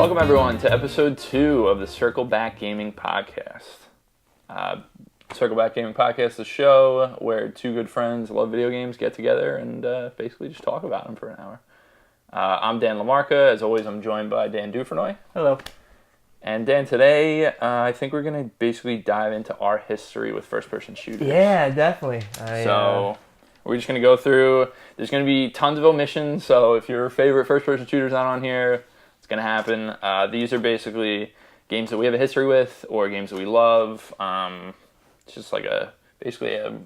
Welcome everyone to episode 2 of the Circle Back Gaming Podcast. Circle Back Gaming Podcast is a show where two good friends who love video games get together and basically just talk about them for an hour. I'm Dan LaMarca. As always, I'm joined by Dan Dufrenoy. Hello. And Dan, today I think we're going to basically dive into our history with first-person shooters. Yeah, definitely. We're just going to go through. There's going to be tons of omissions, so if your favorite first-person shooter's not on here, it's going to happen. These are basically games that we have a history with or games that we love. It's just like basically a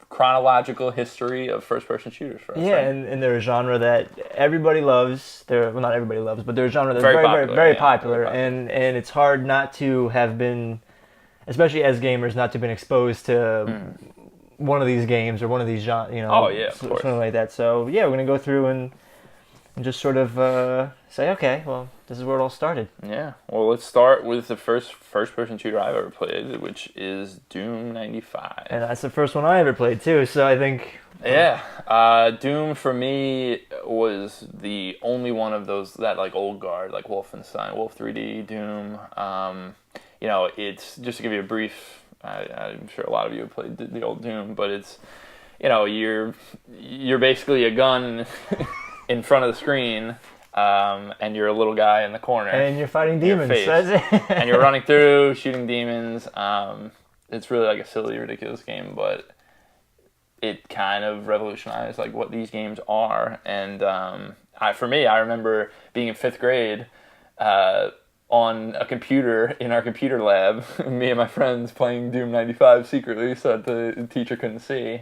chronological history of first-person shooters for us. Yeah, right? and they're a genre that everybody loves. Not everybody loves, but they're a genre that's very popular. And it's hard not to have been, especially as gamers, not to have been exposed to one of these games or one of these genres, something like that. So yeah, we're gonna go through and just sort of say, okay, well, this is where it all started. Yeah. Well, let's start with the first-person shooter I've ever played, which is Doom 95. And that's the first one I ever played too. So I think. Yeah. Doom for me was the only one of those that like old guard, like Wolfenstein, Wolf 3D, Doom. It's just to give you a brief. I'm sure a lot of you have played the old Doom, but it's, you're basically a gun in front of the screen, and you're a little guy in the corner. And you're fighting demons. That's it. And you're running through, shooting demons. It's really like a silly, ridiculous game, but it kind of revolutionized like what these games are. And for me, I remember being in 5th grade, on a computer in our computer lab, me and my friends playing Doom 95 secretly so that the teacher couldn't see.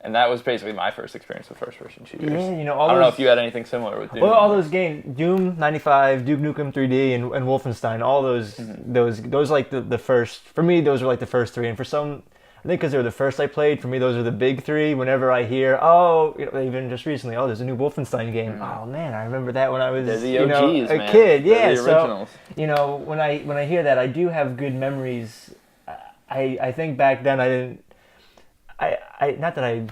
And that was basically my first experience with first-person shooters. Yeah, I don't know if you had anything similar with Doom. Well, all those games, Doom 95, Duke Nukem 3D, and Wolfenstein, all those like the first, for me, those were like the first three. And for some, I think because they were the first I played, for me, those are the big three. Whenever I hear, even just recently, there's a new Wolfenstein game. Oh, man, I remember that when I was a kid. Yeah, the originals. So, when I hear that, I do have good memories. I think back then I didn't, not that I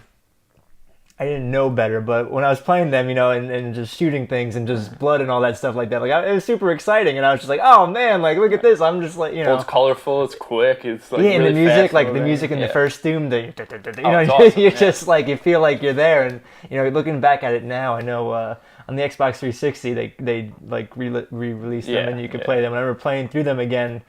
didn't know better, but when I was playing them, and just shooting things and just blood and all that stuff like that, it was super exciting, and I was just like, oh man, like look at this. I'm just like, Well, it's colorful, it's quick, it's like and really the music, fast the music in the first Doom, awesome. you're just like, you feel like you're there, and looking back at it now, I know on the Xbox 360 they like re-released them and you could play them. And I remember playing through them again.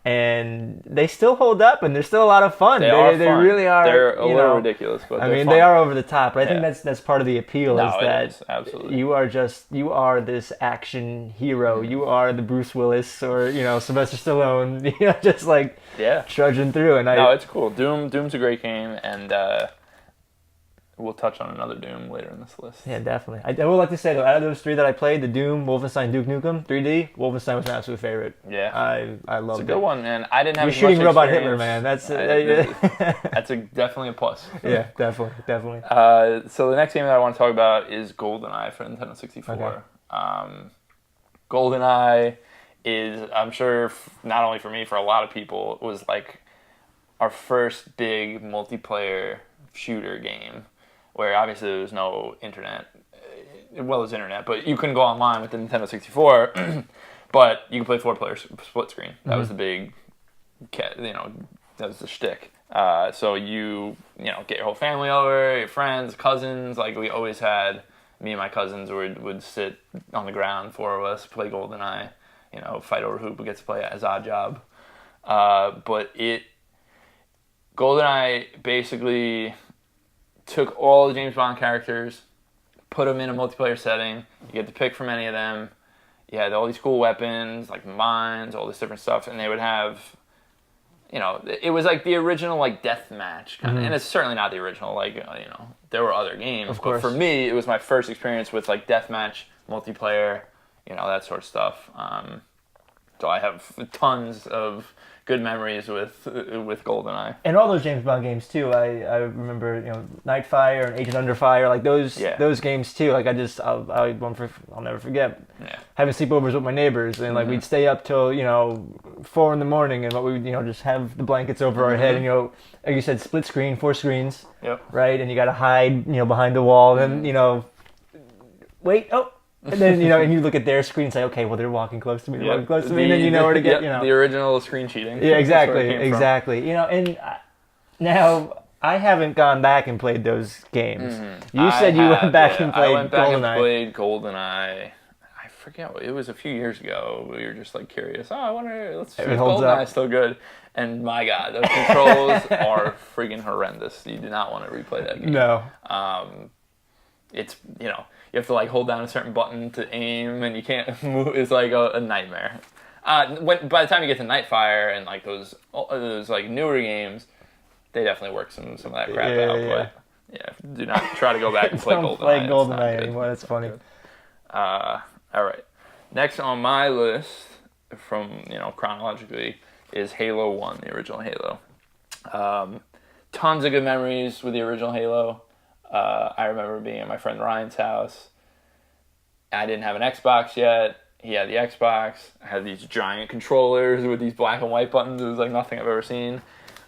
And they still hold up, and they're still a lot of fun. They really are. They're a little ridiculous, but I mean, they are over the top. But I think that's part of the appeal. Absolutely. You are this action hero. You are the Bruce Willis or Sylvester Stallone. Just like trudging through. And it's cool. Doom's a great game, and we'll touch on another Doom later in this list. Yeah, definitely. I would like to say, though, out of those three that I played, the Doom, Wolfenstein, Duke Nukem 3D, Wolfenstein was my absolute favorite. Yeah. I loved it. It's a good one, man. I didn't have You're shooting Robot experience. Hitler, man. That's definitely a plus. Yeah, definitely. So the next game that I want to talk about is Goldeneye for Nintendo 64. Okay. Goldeneye is, I'm sure, not only for me, for a lot of people, it was like our first big multiplayer shooter game, where obviously there was no internet. Well, there's internet, but you couldn't go online with the Nintendo 64. But you could play 4 players split screen. That was the big, that was the shtick. So you get your whole family over, your friends, cousins. Like we always had, me and my cousins would sit on the ground, 4 of us, play GoldenEye. Fight over who gets to play as Oddjob. But GoldenEye basically took all the James Bond characters, put them in a multiplayer setting. You get to pick from any of them. You had all these cool weapons, like mines, all this different stuff, and they would have, it was like the original like deathmatch kind of, and it's certainly not the original. Like there were other games, of course. But for me, it was my first experience with like deathmatch, multiplayer, that sort of stuff. So I have tons of good memories with GoldenEye. And all those James Bond games too. I remember Nightfire and Agent Under Fire, like those games too. Like I'll never forget having sleepovers with my neighbors, and like we'd stay up till 4 in the morning, and what we would just have the blankets over our head, and like you said, split screen, 4 screens, right, and you got to hide behind the wall, and wait, And then, and you look at their screen and say, okay, well, they're walking close to me, they're walking close to me, and then you know where to get, The original screen cheating. Yeah, exactly. And now, I haven't gone back and played those games. Mm-hmm. You said you went back and played Goldeneye. I went back and played Goldeneye. I forget, it was a few years ago. We were just like curious. Oh, I wonder, let's see if Goldeneye's still good. And my God, those controls are freaking horrendous. You do not want to replay that game. No. It's, you have to like hold down a certain button to aim, and you can't move. It's like a nightmare. By the time you get to Nightfire and like those like newer games, they definitely work some of that crap out. Yeah. But do not try to go back and play Goldeneye. Don't play Goldeneye anymore. That's funny. All right. Next on my list, from chronologically, is Halo 1, the original Halo. Tons of good memories with the original Halo. I remember being at my friend Ryan's house. I didn't have an Xbox yet. He had the Xbox. I had these giant controllers with these black and white buttons. It was like nothing I've ever seen.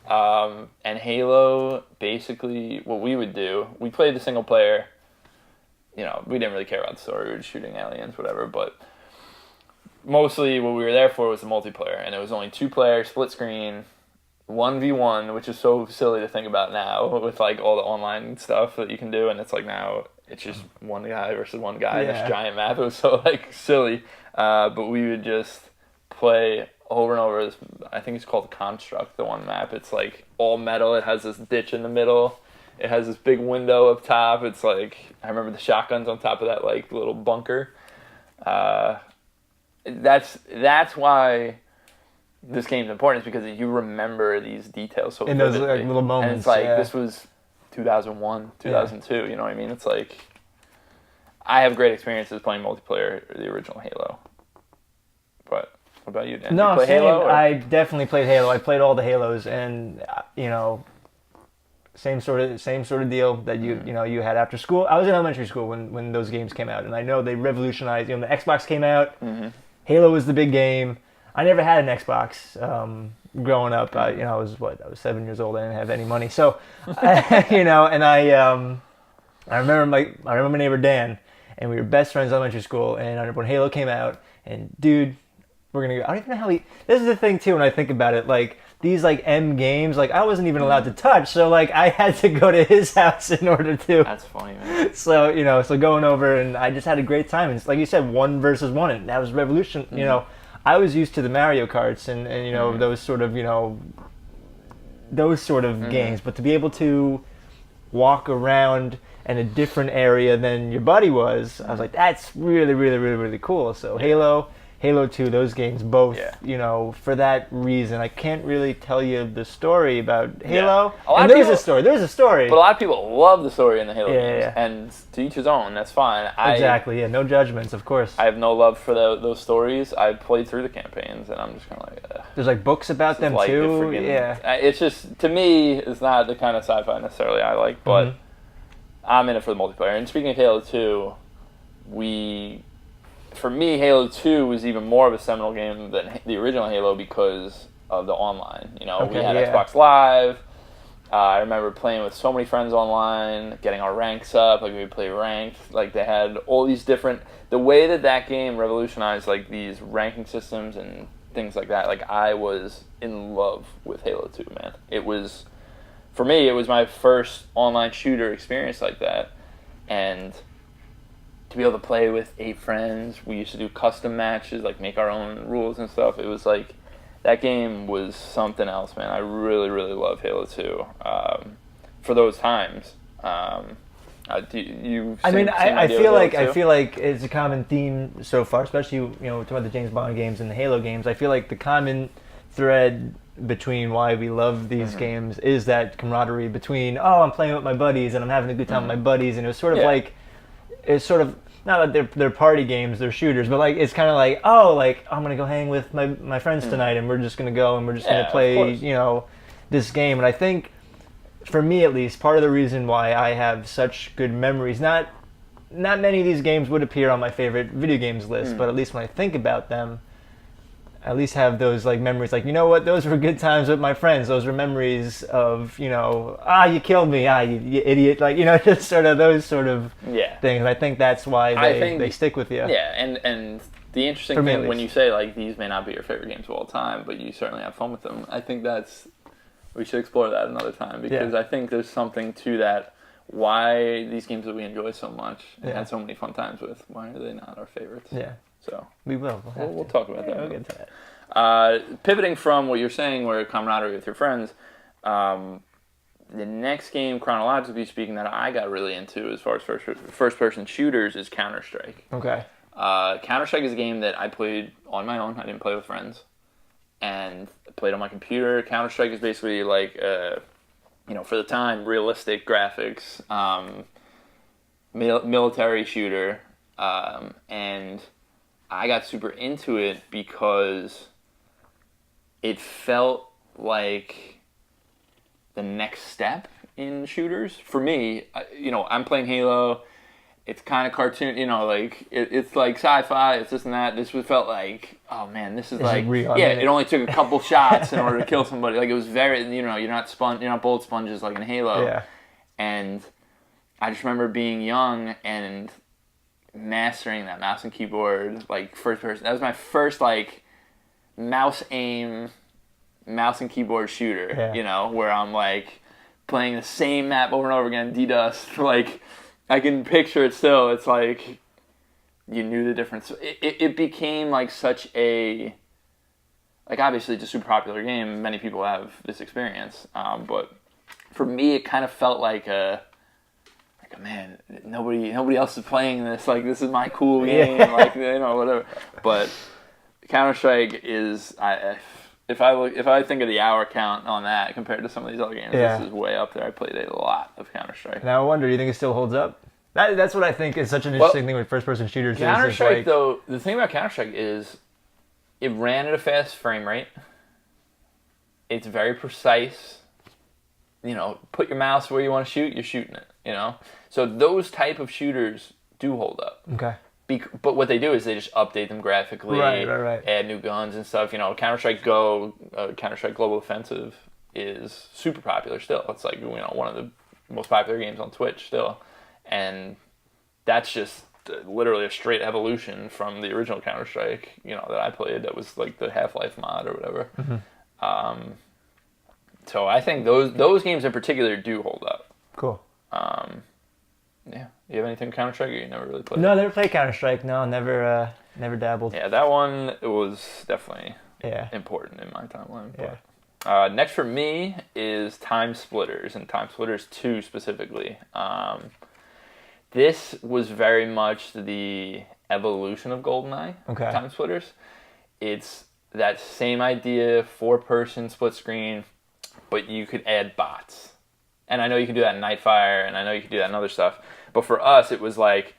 And Halo, basically, what we would do, we played the single player. We didn't really care about the story. We were just shooting aliens, whatever. But mostly what we were there for was the multiplayer. And it was only 2-player, split screen, 1v1, which is so silly to think about now with like all the online stuff that you can do. And it's like now it's just one guy versus one guy in this giant map. It was so like silly. But we would just play over and over. I think it's called Construct, the one map. It's like all metal. It has this ditch in the middle. It has this big window up top. It's like, I remember the shotguns on top of that like little bunker. That's why this game's important, is because you remember these details so in those like, little moments. And it's like, this was 2001, 2002, you know what I mean? It's like, I have great experiences playing multiplayer, the original Halo. But what about you, Dan? No, you play Halo, or? I definitely played Halo. I played all the Halos, and same sort of deal that you had after school. I was in elementary school when those games came out, and I know they revolutionized. The Xbox came out. Mm-hmm. Halo was the big game. I never had an Xbox growing up. I was 7 years old. I didn't have any money, so and I remember my neighbor Dan, and we were best friends in elementary school. And I remember when Halo came out, and dude, we're gonna go. I don't even know how this is the thing too when I think about it, like. These like M games, like I wasn't even allowed to touch, so like I had to go to his house in order to. That's funny, man. So so going over, and I just had a great time. And like you said, 1 versus 1, and that was revolution. Mm-hmm. I was used to the Mario Karts and mm-hmm. those sort of mm-hmm. games, but to be able to walk around in a different area than your buddy was, I was like, that's really, really, really, really cool. So Halo 2, those games both, for that reason. I can't really tell you the story about Halo. Yeah. There's a story. But a lot of people love the story in the Halo games. Yeah. And to each his own, that's fine. Exactly, no judgments, of course. I have no love for those stories. I played through the campaigns, and I'm just kind of like... There's like books about them like too. It's just, to me, it's not the kind of sci-fi necessarily I like, but mm-hmm. I'm in it for the multiplayer. And speaking of Halo 2, for me, Halo 2 was even more of a seminal game than the original Halo because of the online. We had Xbox Live. I remember playing with so many friends online, getting our ranks up. Like, we would play ranked. Like, they had all these different... The way that game revolutionized, like, these ranking systems and things like that, like, I was in love with Halo 2, man. It was... For me, it was my first online shooter experience like that. And... to be able to play with 8 friends, we used to do custom matches, like make our own rules and stuff. It was like, that game was something else, man. I really, really love Halo 2 for those times. I feel like it's a common theme so far, especially talking about the James Bond games and the Halo games. I feel like the common thread between why we love these mm-hmm. games is that camaraderie between, I'm playing with my buddies and I'm having a good time mm-hmm. with my buddies, and it was sort of like. It's sort of, not that they're party games, they're shooters, but like it's kind of like, I'm going to go hang with my friends tonight, and we're just going to go and we're just going to play, this game. And I think, for me at least, part of the reason why I have such good memories, not many of these games would appear on my favorite video games list, but at least when I think about them, at least have those like memories. Like, you know what? Those were good times with my friends. Those were memories of, you know, you killed me, you idiot. Like, you know, just sort of those sort of things. I think that's why they stick with you. Yeah, and the interesting thing when you say like these may not be your favorite games of all time, but you certainly have fun with them. I think we should explore that another time, because I think there's something to that. Why these games that we enjoy so much and had so many fun times with, why are they not our favorites? Yeah. So we will. We'll talk about that. We'll get to that. Pivoting from what you're saying, where camaraderie with your friends, the next game, chronologically speaking, that I got really into as far as first-person shooters is CounterStrike. Okay. CounterStrike is a game that I played on my own. I didn't play with friends. And I played on my computer. CounterStrike is basically like... for the time, realistic graphics, military shooter, and I got super into it because it felt like the next step in shooters. For me, I'm playing Halo. It's kind of cartoon, it's like sci-fi, it's this and that. This felt like, oh man, this is like, it only took a couple shots in order to kill somebody. Like, it was very, you're not bullet sponges like in Halo. Yeah. And I just remember being young and mastering that mouse and keyboard, like, first person. That was my first, like, mouse and keyboard shooter, where I'm, like, playing the same map over and over again, DDoS, like... I can picture it still. It's like you knew the difference. It became like such a... Like, obviously, it's a super popular game. Many people have this experience. But for me, it kind of felt like man, nobody else is playing this. Like, this is my cool game. Like, whatever. But CounterStrike is... If I think of the hour count on that compared to some of these other games, this is way up there. I played a lot of CounterStrike. Now I wonder, do you think it still holds up? That's what I think is such an interesting thing with first-person shooters. CounterStrike, though, the thing about CounterStrike is it ran at a fast frame rate. It's very precise. Put your mouse where you want to shoot, you're shooting it. So those type of shooters do hold up. Okay. But what they do is they just update them graphically, right. Add new guns and stuff. Counter-Strike Go, Counter-Strike Global Offensive is super popular still. It's like, one of the most popular games on Twitch still. And that's just literally a straight evolution from the original Counter-Strike, that I played. That was like the Half-Life mod or whatever. Mm-hmm. So I think those games in particular do hold up. Cool. Yeah. You have anything Counter-Strike, or you never really played? No, never played Counter-Strike. No, never dabbled. Yeah, that one was definitely important in my timeline. But, next for me is Timesplitters, and Timesplitters 2 specifically. This was very much the evolution of Goldeneye. Okay. Timesplitters. It's that same idea, 4-person split screen, but you could add bots. And I know you can do that in Nightfire, and I know you can do that in other stuff. But for us, it was like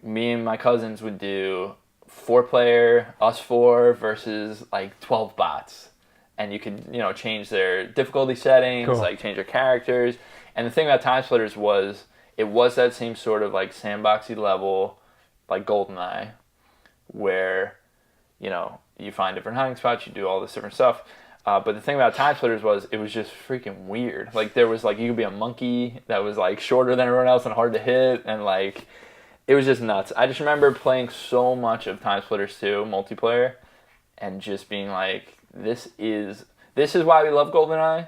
me and my cousins would do 4-player, us 4 versus like 12 bots. And you could, change their difficulty settings, like change their characters. And the thing about Timesplitters was it was that same sort of like sandboxy level, like Goldeneye, where, you find different hiding spots, you do all this different stuff. But the thing about Timesplitters was it was just freaking weird. Like, there was, like, you could be a monkey that was, like, shorter than everyone else and hard to hit, and, like, it was just nuts. I just remember playing so much of Timesplitters 2 multiplayer and just being like, this is why we love GoldenEye,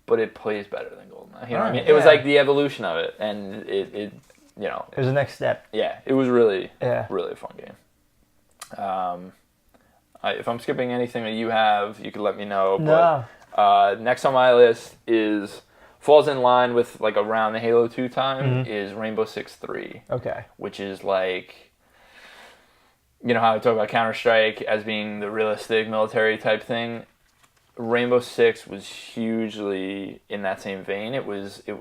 but it plays better than GoldenEye. You know what I mean? It was, like, the evolution of it, and it it was the next step. Yeah, it was really a fun game. If I'm skipping anything that you have, you could let me know. But, next on my list falls in line with, like, around the Halo 2 time, is Rainbow Six 3. Okay. Which is, like, how I talk about Counter-Strike as being the realistic military type thing? Rainbow Six was hugely in that same vein. It was a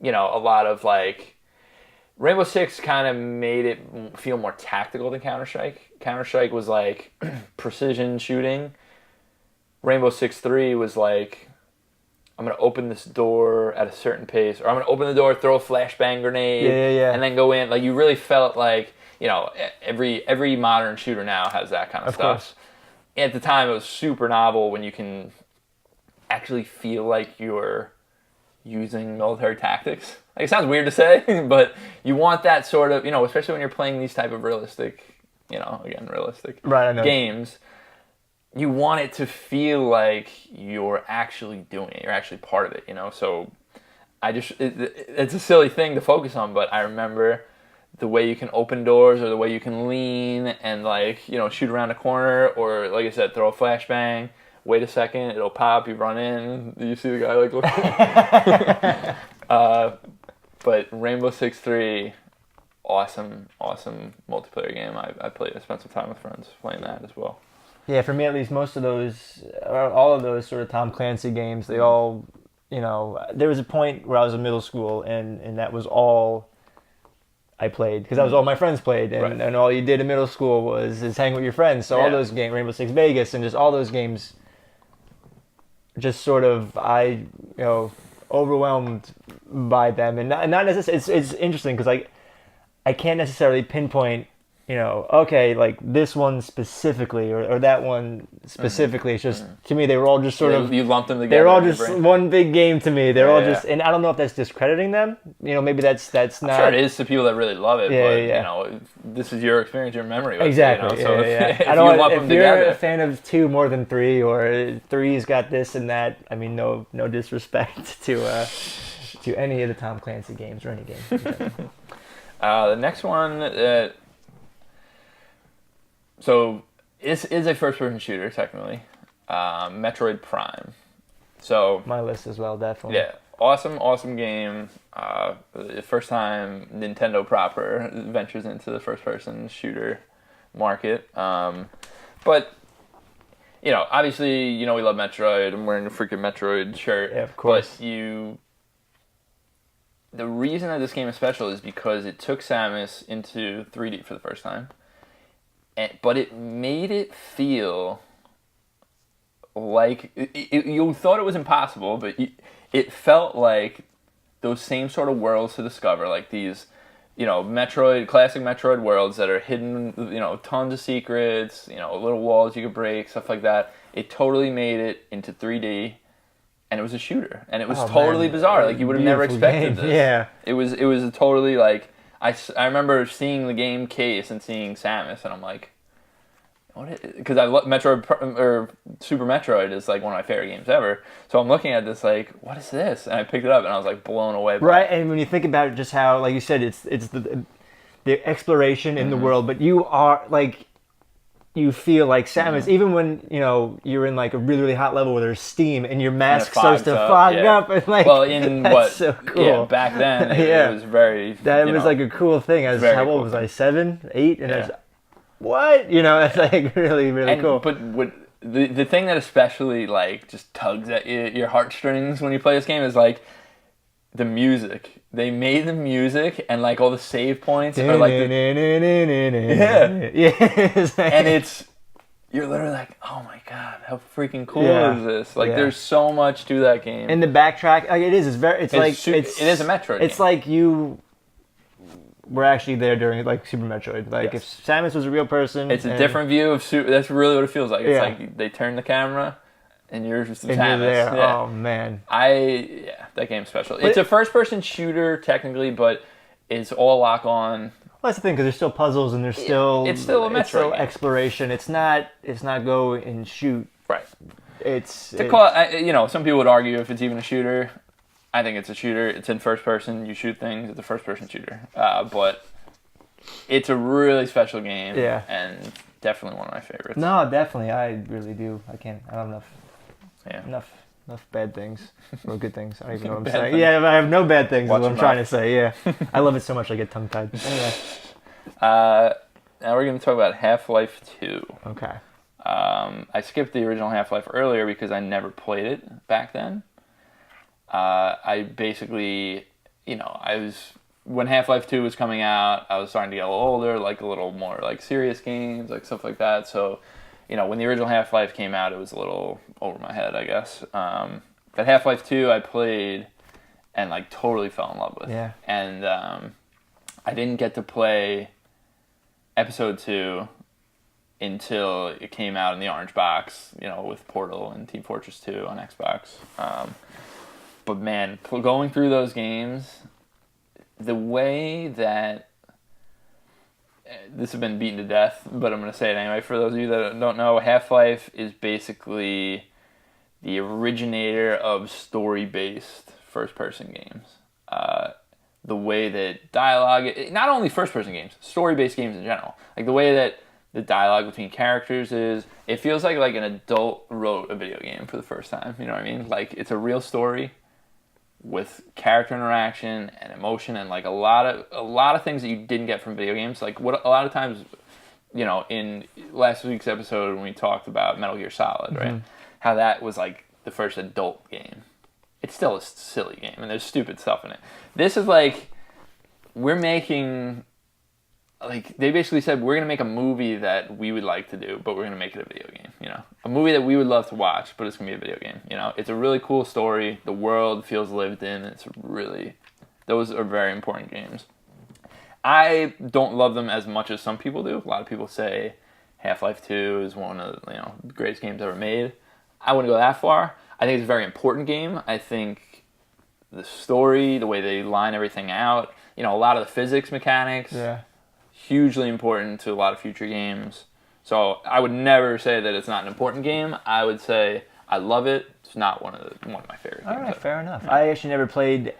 lot of, like... Rainbow Six kind of made it feel more tactical than Counter-Strike. Counter-Strike was like precision shooting. Rainbow Six 3 was like, I'm going to open this door at a certain pace, or I'm going to open the door, throw a flashbang grenade, and then go in. Like, you really felt like you know, every modern shooter now has that kind of stuff. Course. At the time, it was super novel when you can actually feel like you're using military tactics. Like, it sounds weird to say, but you want that sort of, you know, especially when you're playing these type of realistic, you know, again, realistic games. You want it to feel like you're actually doing it. You're actually part of it, you know? So it's a silly thing to focus on, but I remember the way you can open doors or the way you can lean and, like, you know, shoot around a corner or, like I said, throw a flashbang. Wait a second, it'll pop, you run in, you see the guy, like, looking. But Rainbow Six 3, awesome multiplayer game. I spent some time with friends playing that as well. Yeah, for me at least, most of those, all of those sort of Tom Clancy games, they all, you know, there was a point where I was in middle school and that was all I played, because that was all my friends played, and all you did in middle school is hang with your friends. So all those games, Rainbow Six Vegas, and just all those games, just sort of, overwhelmed by them, and not necessarily. It's interesting because I can't necessarily pinpoint, you know, okay, like this one specifically or that one specifically. It's just, to me, they were all just sort of, you lumped them together. They're all just one big game to me. They're all just, and I don't know if that's discrediting them. You know, maybe that's not. I'm sure it is to people that really love it, but you know, this is your experience, your memory. Exactly. You know? So if I don't. If you're a fan of 2 more than 3, or 3's got this and that, I mean, no disrespect to any of the Tom Clancy games or any game. The next one. So, is a first-person shooter, technically. Metroid Prime. So my list as well, definitely. Yeah, awesome game. The first time Nintendo proper ventures into the first-person shooter market. But, you know, obviously, you know, we love Metroid. I'm wearing a freaking Metroid shirt. Yeah, of course. But the reason that this game is special is because it took Samus into 3D for the first time. But it made it feel like you thought it was impossible, but it felt like those same sort of worlds to discover, like these, you know, classic Metroid worlds that are hidden, you know, tons of secrets, you know, little walls you could break, stuff like that. It totally made it into 3D, and it was a shooter, and it was totally bizarre. Like, you would have never expected this. Yeah, it was a totally, like, I remember seeing the game case and seeing Samus, and I'm like, what? Because I love Metroid, or Super Metroid is like one of my favorite games ever. So I'm looking at this like, what is this? And I picked it up, and I was like blown away. Right, and when you think about it, just how, like you said, it's the exploration in the world, but you are like, you feel like Samus, even when, you know, you're in like a really, really hot level where there's steam and your mask starts to fog up, and like, well, in that's what? So cool. Yeah, back then it was very. That was like a cool thing. I was, how old was I? 7, 8, and I was, what? You know, it's like really, really cool. But the thing that especially like just tugs at your heartstrings when you play this game is like the music. They made the music, and like all the save points are like and you're literally like, oh my god, how freaking cool is this? Like, there's so much to that game. And the backtrack, like, it is a Metroid. It's game. Like you were actually there during like Super Metroid. Like, if Samus was a real person, it's a different view of Super. That's really what it feels like. It's like they turn the camera, and you're just Samus. You're there. Yeah. Oh man, that game's special. But it's a first-person shooter technically, but it's all lock on. Well, that's the thing, because there's still puzzles and there's still it's still a Metroid. It's still exploration. It's not go and shoot. Right. You know, some people would argue if it's even a shooter. I think it's a shooter. It's in first person. You shoot things. It's a first person shooter. But it's a really special game. Yeah. And definitely one of my favorites. No, definitely. I really do. I don't have enough. Yeah. Enough bad things or good things. I don't even know what I'm saying. Yeah, I have no bad things. Is what I'm trying to say. Yeah. I love it so much I get tongue tied. Anyway. Now we're going to talk about Half-Life 2. Okay. I skipped the original Half-Life earlier because I never played it back then. I basically, you know, when Half-Life 2 was coming out, I was starting to get a little older, like a little more like serious games, like stuff like that. So, you know, when the original Half-Life came out, it was a little over my head, I guess. But Half-Life 2 I played and like totally fell in love with. Yeah. And I didn't get to play Episode 2 until it came out in the orange box, with Portal and Team Fortress 2 on Xbox. But man, going through those games, the way that... This has been beaten to death, but I'm going to say it anyway. For those of you that don't know, Half-Life is basically the originator of story-based first-person games. The way that dialogue, not only first-person games, story-based games in general, like the way that the dialogue between characters is, it feels like an adult wrote a video game for the first time. You know what I mean? Like, it's a real story with character interaction and emotion and like a lot of things that you didn't get from video games. Like what a lot of times, in last week's episode when we talked about Metal Gear Solid, right? How that was like the first adult game. It's still a silly game and there's stupid stuff in it. This is like, we're making, like, they basically said, we're going to make a movie that we would like to do, but we're going to make it a video game, A movie that we would love to watch, but it's going to be a video game, It's a really cool story. The world feels lived in. Those are very important games. I don't love them as much as some people do. A lot of people say Half-Life 2 is one of the greatest games ever made. I wouldn't go that far. I think it's a very important game. I think the story, the way they line everything out, a lot of the physics mechanics, hugely important to a lot of future games. So I would never say that it's not an important game. I would say I love it. It's not one of my favorite games. All right, fair enough. I actually never played.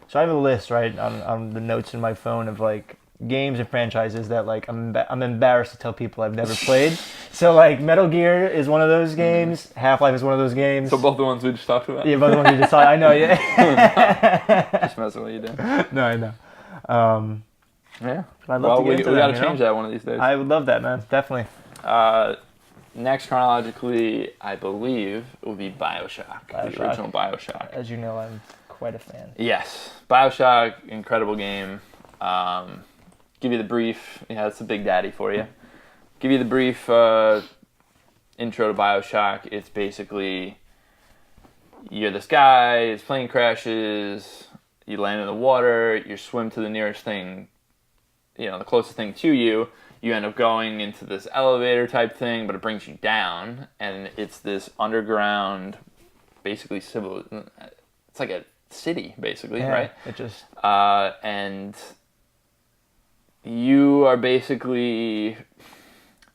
So I have a list on the notes in my phone of like games and franchises that like I'm embarrassed to tell people I've never played. So like Metal Gear is one of those games. Half-Life is one of those games. So both the ones we just talked about. Yeah, both the ones we just talked. I know. Yeah. Just messing with you, Dan. No, I know. Yeah. I'd love to get into we that, got to change that one of these days. I would love that, man. Definitely. Next chronologically, I believe, it would be Bioshock. The original Bioshock. As you know, I'm quite a fan. Yes. Bioshock, incredible game. Give you the brief, that's the big daddy for you. Give you the brief intro to Bioshock. It's basically, you're this guy, his plane crashes, you land in the water, you swim to the nearest thing, the closest thing to you. You end up going into this elevator type thing, but it brings you down, and it's this underground, basically it's like a city, basically, right? It just... and you are basically,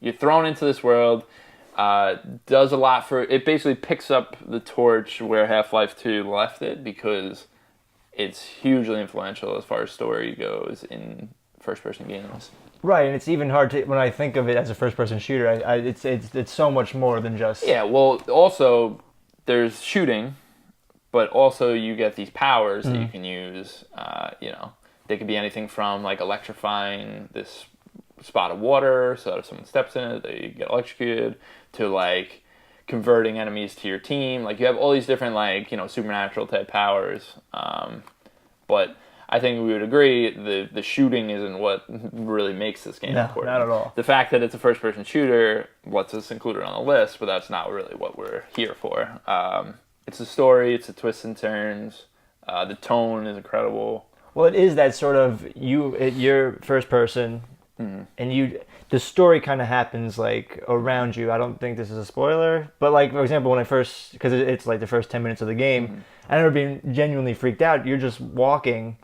you're thrown into this world, does a lot for, it basically picks up the torch where Half-Life 2 left it, because it's hugely influential as far as story goes in first-person games. Right, and it's even hard to, when I think of it as a first-person shooter, it's so much more than just... Yeah, well, also, there's shooting, but also you get these powers that you can use, They could be anything from, like, electrifying this spot of water so that if someone steps in it, they get electrocuted, to, like, converting enemies to your team. Like, you have all these different, like, supernatural-type powers. But I think we would agree the shooting isn't what really makes this game important. Not at all. The fact that it's a first-person shooter lets us include it on the list, but that's not really what we're here for. It's a story, it's the twists and turns, the tone is incredible. Well, it is that sort of, you're first person, and the story kind of happens, like, around you. I don't think this is a spoiler, but, like, for example, when I first, because it's, like, the first 10 minutes of the game, I remember being genuinely freaked out. You're just walking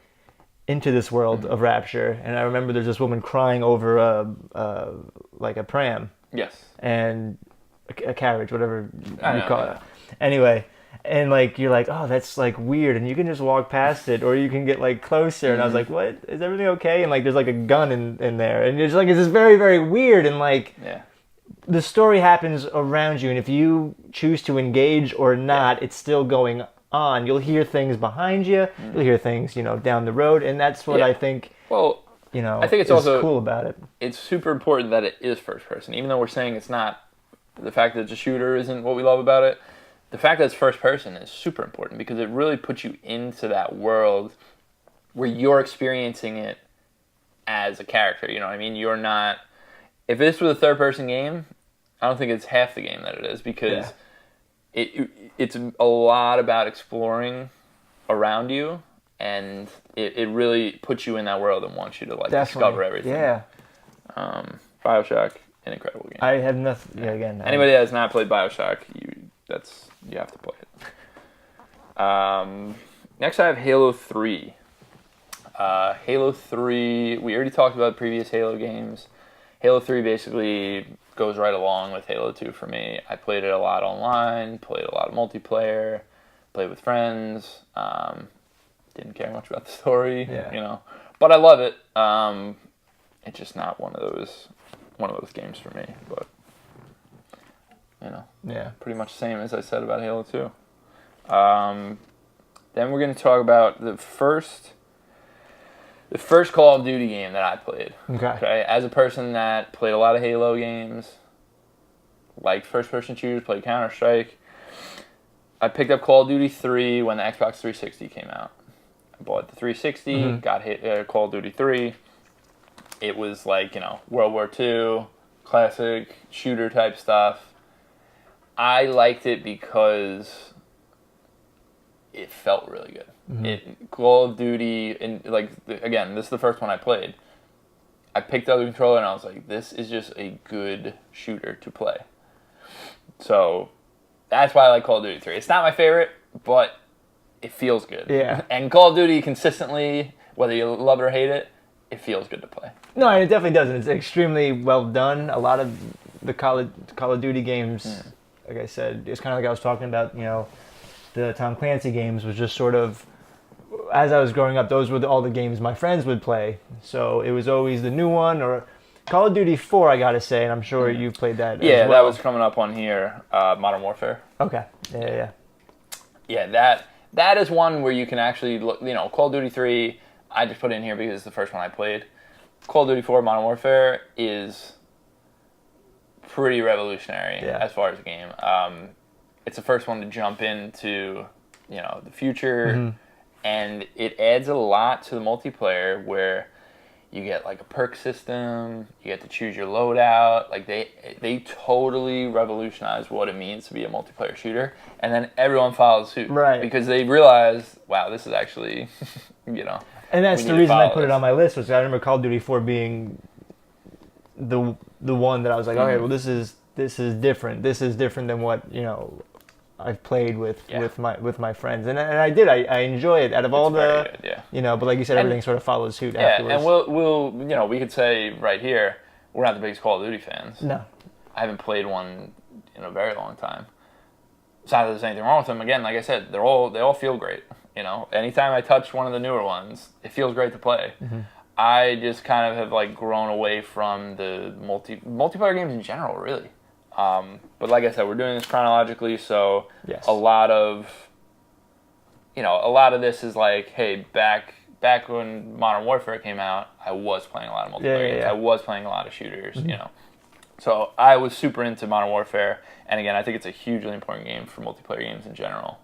into this world of rapture, and I remember there's this woman crying over a pram. Yes. And a carriage, whatever you call it. Anyway, and like you're like, oh, that's like weird, and you can just walk past it, or you can get like closer. And I was like, what? Is everything okay? And like there's like a gun in there, and it's just very, very weird. And like the story happens around you, and if you choose to engage or not, it's still going on. You'll hear things behind you. You'll hear things, down the road, and that's what I think. Well, I think it's also cool about it. It's super important that it is first person, even though we're saying it's not. The fact that it's a shooter isn't what we love about it. The fact that it's first person is super important because it really puts you into that world where you're experiencing it as a character. You know what I mean? You're not. If this was a third person game, I don't think it's half the game that it is because it's a lot about exploring around you, and it really puts you in that world and wants you to like discover everything. Yeah. Bioshock, an incredible game. I have nothing. Yeah, again, anybody that has not played Bioshock, you have to play it. Next, I have Halo 3. Halo 3. We already talked about previous Halo games. Halo 3 basically goes right along with Halo 2 for me. I played it a lot online, played a lot of multiplayer, played with friends. Didn't care much about the story, but I love it. It's just not one of those games for me. But pretty much the same as I said about Halo 2. Then we're going to talk about the first Call of Duty game that I played. Okay. As a person that played a lot of Halo games, liked first-person shooters, played CounterStrike, I picked up Call of Duty 3 when the Xbox 360 came out. I bought the 360, got Call of Duty 3. It was like, World War II, classic shooter type stuff. I liked it because it felt really good. Call of Duty, and again, this is the first one I played. I picked up the controller and I was like, this is just a good shooter to play. So that's why I like Call of Duty 3. It's not my favorite, but it feels good. Yeah. And Call of Duty consistently, whether you love it or hate it, it feels good to play. No, it definitely does. It's extremely well done. A lot of the Call of Duty games, like I said, it's kind of like I was talking about, the Tom Clancy games was just sort of, as I was growing up, those were all the games my friends would play. So it was always the new one, or Call of Duty 4, I gotta say, and I'm sure you've played that as well. Yeah, that was coming up on here, Modern Warfare. Okay, yeah. Yeah, that is one where you can actually look, Call of Duty 3, I just put it in here because it's the first one I played. Call of Duty 4 Modern Warfare is pretty revolutionary as far as the game. It's the first one to jump into, the future, and it adds a lot to the multiplayer where you get like a perk system, you get to choose your loadout. Like they totally revolutionize what it means to be a multiplayer shooter, and then everyone follows suit, right? Because they realize, wow, this is actually, And that's the reason I put it on my list, was I remember Call of Duty 4 being the one that I was like, okay, well this is different. This is different than what I've played with my friends, and I did. I enjoy it. Out of all the, good, but like you said, everything sort of follows suit afterwards. And we'll we could say right here, we're not the biggest Call of Duty fans. No, I haven't played one in a very long time. It's not that there's anything wrong with them. Again, like I said, they all feel great. Anytime I touch one of the newer ones, it feels great to play. I just kind of have grown away from the multiplayer games in general, really. But like I said, we're doing this chronologically, so a lot of this is hey, back when Modern Warfare came out, I was playing a lot of multiplayer games. I was playing a lot of shooters, So I was super into Modern Warfare, and again, I think it's a hugely important game for multiplayer games in general.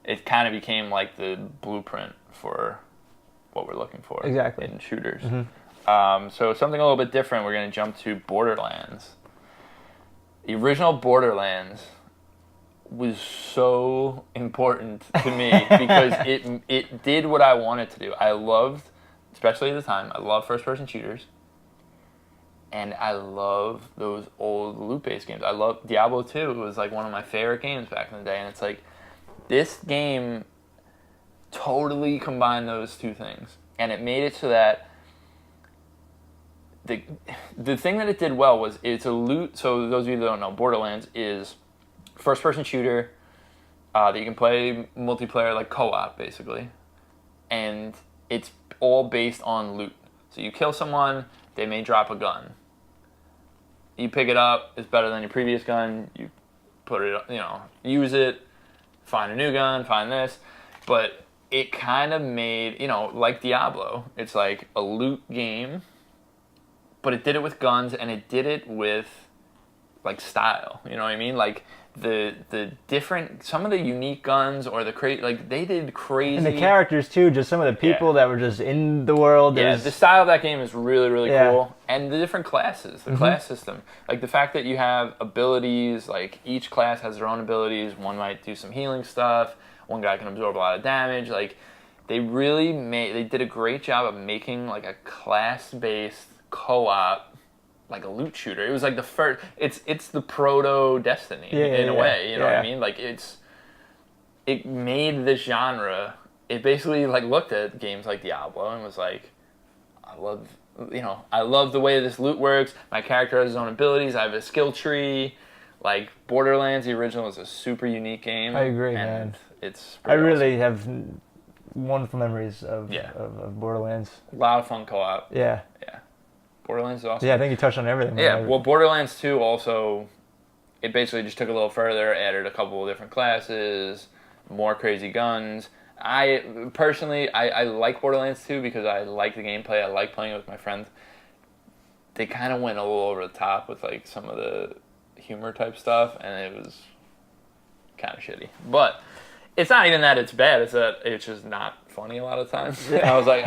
It kind of became like the blueprint for what we're looking for in shooters. So something a little bit different. We're going to jump to Borderlands. The original Borderlands was so important to me because it did what I wanted to do. I loved, especially at the time, I love first-person shooters. And I love those old loot-based games. I love Diablo 2. It was one of my favorite games back in the day. And it's this game totally combined those two things. And it made it so that the thing that it did well was it's a loot. So those of you that don't know, Borderlands is first-person shooter that you can play multiplayer, co-op, basically. And it's all based on loot. So you kill someone, they may drop a gun. You pick it up, it's better than your previous gun. You put it, use it, find a new gun, find this. But it kind of made, like Diablo, it's like a loot game, but it did it with guns, and it did it with style. You know what I mean? The different, some of the unique guns or the they did crazy. And the characters too, just some of the people that were just in the world. Yeah, the style of that game is really, really cool. And the different classes, the class system. The fact that you have abilities, each class has their own abilities. One might do some healing stuff. One guy can absorb a lot of damage. They really they did a great job of making a class-based co-op, like a loot shooter. It was like the first. It's the proto Destiny in a way. You know what I mean? Like it made this genre. It basically like looked at games like Diablo and was like, I love the way this loot works. My character has his own abilities. I have a skill tree. Like Borderlands, the original, is a super unique game. I agree, man. It's I really have wonderful memories of Borderlands. A lot of fun co-op. Yeah. Yeah. Borderlands is awesome. Yeah, I think you touched on everything. Yeah, well, Borderlands 2 also, it basically just took a little further, added a couple of different classes, more crazy guns. I like Borderlands 2 because I like the gameplay. I like playing it with my friends. They kind of went a little over the top with like some of the humor type stuff, and it was kind of shitty. But it's not even that it's bad. It's that it's just not funny a lot of times. I was like,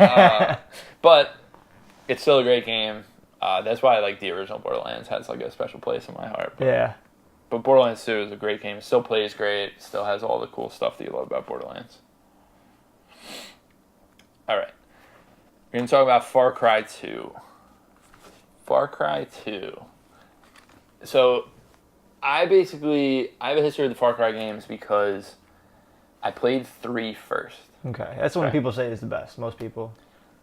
but it's still a great game. That's why I like the original Borderlands. Has like a special place in my heart. But Borderlands 2 is a great game. It still plays great. Still has all the cool stuff that you love about Borderlands. All right. We're going to talk about Far Cry 2. Far Cry 2. So, I have a history of the Far Cry games because I played 3 first. Okay. That's when people say it's the best. Most people.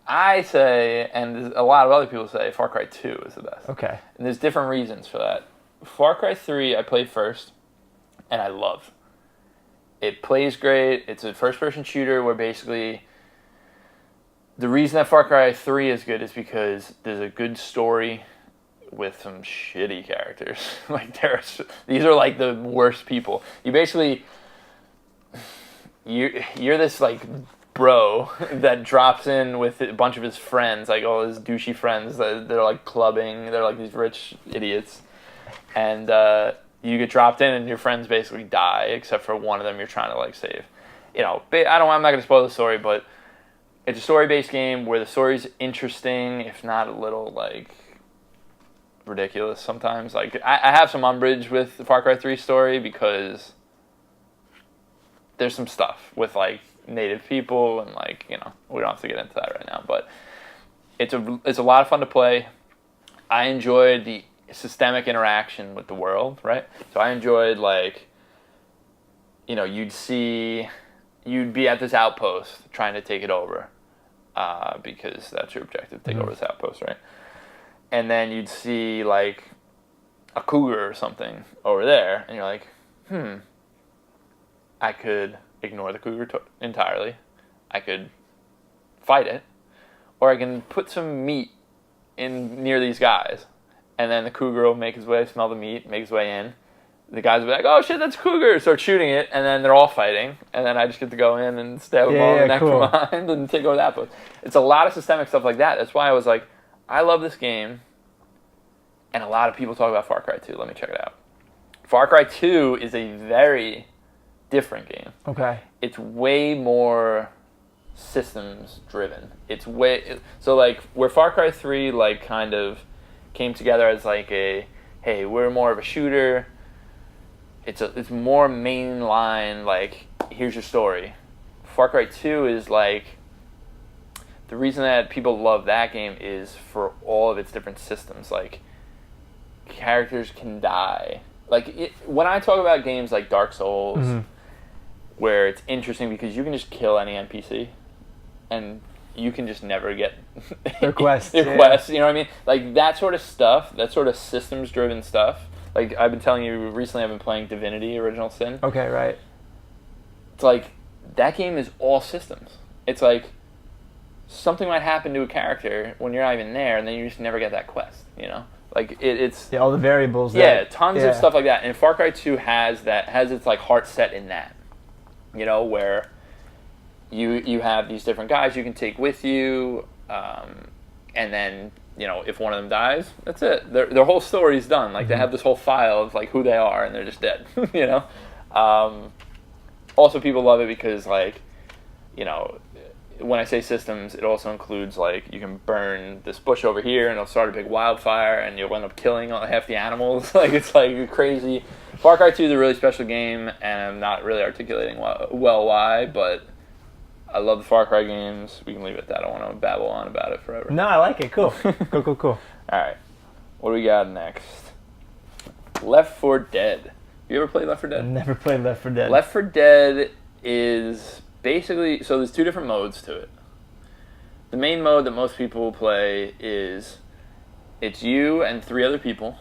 I say, and a lot of other people say, Far Cry 2 is the best. Okay. And there's different reasons for that. Far Cry 3 I played first, and I loved. It plays great. It's a first-person shooter where basically the reason that Far Cry 3 is good is because there's a good story with some shitty characters. These are like the worst people. You basically you're this like bro that drops in with a bunch of his friends, like all his douchey friends that they're like clubbing. They're like these rich idiots, and you get dropped in, and your friends basically die except for one of them you're trying to like save. I'm not going to spoil the story, but it's a story-based game where the story's interesting, if not a little like ridiculous sometimes. Like I have some umbrage with the Far Cry 3 story because there's some stuff with like native people and like we don't have to get into that right now, but it's a lot of fun to play. I enjoyed the systemic interaction with the world, right? So I enjoyed like you'd be at this outpost trying to take it over because that's your objective, take over this outpost, right? And then you'd see like a cougar or something over there, and you're like, I could ignore the cougar entirely. I could fight it, or I can put some meat in near these guys, and then the cougar will make his way, smell the meat, make his way in. The guys will be like, oh shit, that's a cougar, start shooting it, and then they're all fighting, and then I just get to go in and stab them all in the neck from behind and take over that place. It's a lot of systemic stuff like that. That's why I was like, I love this game, and a lot of people talk about Far Cry 2. Let me check it out. Far Cry 2 is a very different game. Okay. It's way more systems driven. So like where Far Cry 3 like kind of came together as like hey, we're more of a shooter. It's more mainline, like here's your story. Far Cry 2 is like, the reason that people love that game is for all of its different systems. Like characters can die. Like when I talk about games like Dark Souls, where it's interesting because you can just kill any NPC, and you can just never get their quests. You know what I mean? Like that sort of stuff, that sort of systems-driven stuff. Like I've been telling you recently, I've been playing Divinity: Original Sin. Okay, right. It's like that game is all systems. It's like something might happen to a character when you're not even there, and then you just never get that quest. Like it's all the variables. Tons of stuff like that. And Far Cry 2 has its like heart set in that. Where you have these different guys you can take with you, and then if one of them dies, that's it. Their whole story's done. Like they have this whole file of like who they are, and they're just dead. Also, people love it because like when I say systems, it also includes like you can burn this bush over here, and it'll start a big wildfire, and you'll end up killing half the animals. Like it's like crazy. Far Cry 2 is a really special game, and I'm not really articulating well why, but I love the Far Cry games. We can leave it at that. I don't want to babble on about it forever. No, I like it. Cool. Cool. All right. What do we got next? Left 4 Dead. You ever played Left 4 Dead? I've never played Left 4 Dead. Left 4 Dead is basically... So there's 2 different modes to it. The main mode that most people play is... It's you and 3 other people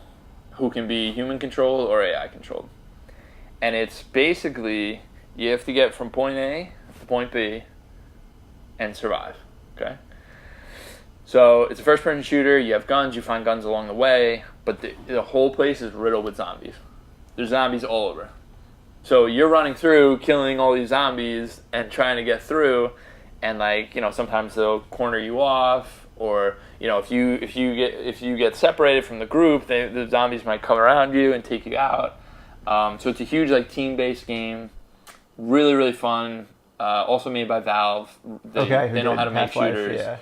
who can be human controlled or AI controlled. And it's basically... You have to get from point A to point B and survive. Okay? So it's a first-person shooter. You have guns. You find guns along the way. But the whole place is riddled with zombies. There's zombies all over. So you're running through, killing all these zombies and trying to get through. And sometimes they'll corner you off, or if you get separated from the group, the zombies might come around you and take you out. So it's a huge team-based game. Really, really fun. Also made by Valve. They know how to make shooters. Yeah.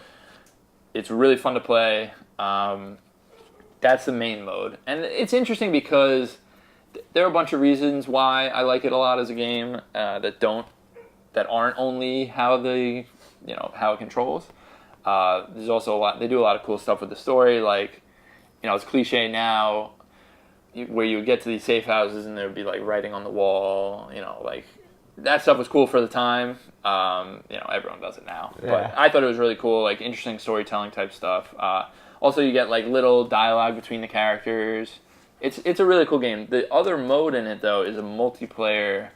It's really fun to play. That's the main mode. And it's interesting because there are a bunch of reasons why I like it a lot as a game that aren't only how how it controls. There's also they do a lot of cool stuff with the story. It's cliche now where you would get to these safe houses and there would be writing on the wall. That stuff was cool for the time. Everyone does it now. Yeah. But I thought it was really cool, interesting storytelling type stuff. Also, you get little dialogue between the characters. It's a really cool game. The other mode in it though is a multiplayer,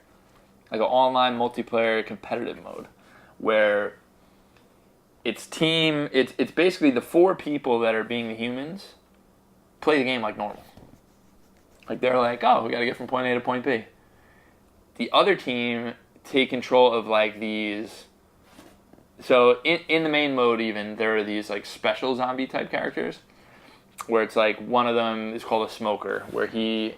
an online multiplayer competitive mode, where it's basically the 4 people that are being the humans play the game like normal. They're oh, we got to get from point A to point B. The other team take control of these. So in the main mode, even there are these special zombie type characters, where it's one of them is called a smoker, where he